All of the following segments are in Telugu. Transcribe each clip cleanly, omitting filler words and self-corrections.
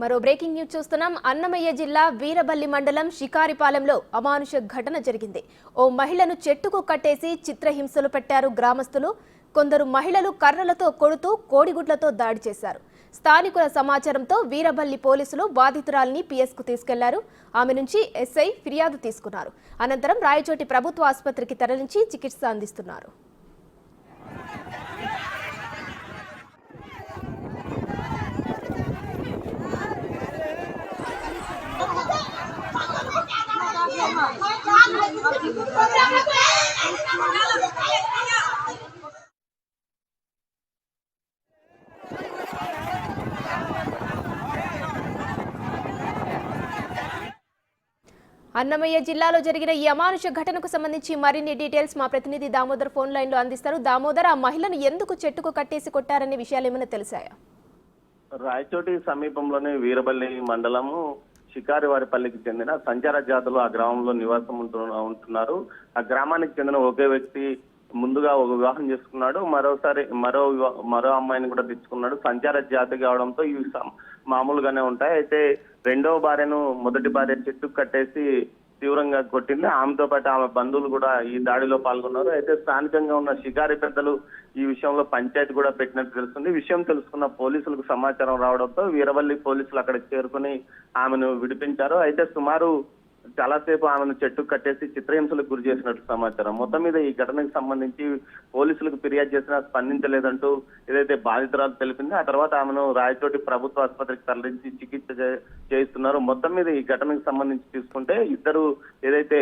మరో బ్రేకింగ్ న్యూస్ చూస్తున్నాం. అన్నమయ్య జిల్లా వీరబల్లి మండలం షికారిపాలెంలో అమానుష ఘటన జరిగింది. ఓ మహిళను చెట్టుకు కట్టేసి చిత్రహింసలు పెట్టారు గ్రామస్తులు. కొందరు మహిళలు కర్రలతో కొడుతూ కోడిగుడ్లతో దాడి చేశారు. స్థానికుల సమాచారంతో వీరబల్లి పోలీసులు బాధితురాలిని పిఎస్కు తీసుకెళ్లారు. ఆమె నుంచి ఎస్ఐ ఫిర్యాదు తీసుకున్నారు. అనంతరం రాయచోటి ప్రభుత్వ ఆసుపత్రికి తరలించి చికిత్స అందిస్తున్నారు. అన్నమయ్య జిల్లాలో జరిగిన ఈ అమానుష ఘటనకు సంబంధించి మరిన్ని డీటెయిల్స్ మా ప్రతినిధి దామోదర్ ఫోన్ లైన్ లో అందిస్తారు. దామోదర్, ఆ మహిళను ఎందుకు చెట్టుకు కట్టేసి కొట్టారనే విషయాలు ఏమైనా తెలిసాయా? రాయచోటి సమీపంలోని వీరబల్లి మండలము షికారివారిపల్లికి చెందిన సంచార జాతులు ఆ గ్రామంలో నివాసం ఉంటున్నారు. ఆ గ్రామానికి చెందిన ఒకే వ్యక్తి ముందుగా ఒక వివాహం చేసుకున్నాడు. మరో అమ్మాయిని కూడా తెచ్చుకున్నాడు. సంచార జాతి కావడంతో ఇవి మామూలుగానే ఉంటాయి. అయితే రెండవ భార్యను మొదటి భార్య చెట్టుకు కట్టేసి తీవ్రంగా కొట్టింది. ఆమెతో పాటు ఆమె బంధువులు కూడా ఈ దాడిలో పాల్గొన్నారు. అయితే స్థానికంగా ఉన్న షికారి పెద్దలు ఈ విషయంలో పంచాయతీ కూడా పెట్టినట్టు తెలుస్తుంది. విషయం తెలుసుకున్న పోలీసులకు సమాచారం రావడంతో వీరవల్లి పోలీసులు అక్కడికి చేరుకుని ఆమెను విడిపించారు. అయితే సుమారు చాలాసేపు ఆమెను చెట్టుకు కట్టేసి చిత్రహింసలకు గురి చేసినట్టు సమాచారం. మొత్తం మీద ఈ ఘటనకు సంబంధించి పోలీసులకు ఫిర్యాదు చేసినా స్పందించలేదంటూ ఏదైతే బాధితురాలు తెలిపింది. ఆ తర్వాత ఆమెను రాయచోటి ప్రభుత్వ ఆసుపత్రికి తరలించి చికిత్స చేయిస్తున్నారు. మొత్తం మీద ఈ ఘటనకు సంబంధించి తీసుకుంటే ఇద్దరు ఏదైతే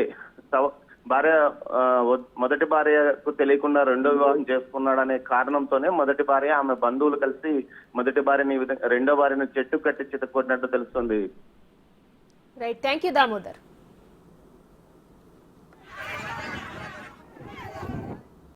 మొదటి భార్యకు తెలియకుండా రెండో వివాహం చేసుకున్నాడనే కారణంతోనే మొదటి భార్య ఆమె బంధువులు కలిసి మొదటి భార్యని రెండో భార్యను చెట్టు కట్టి చితకొట్టినట్టు తెలుస్తుంది. Right, thank you Damodar.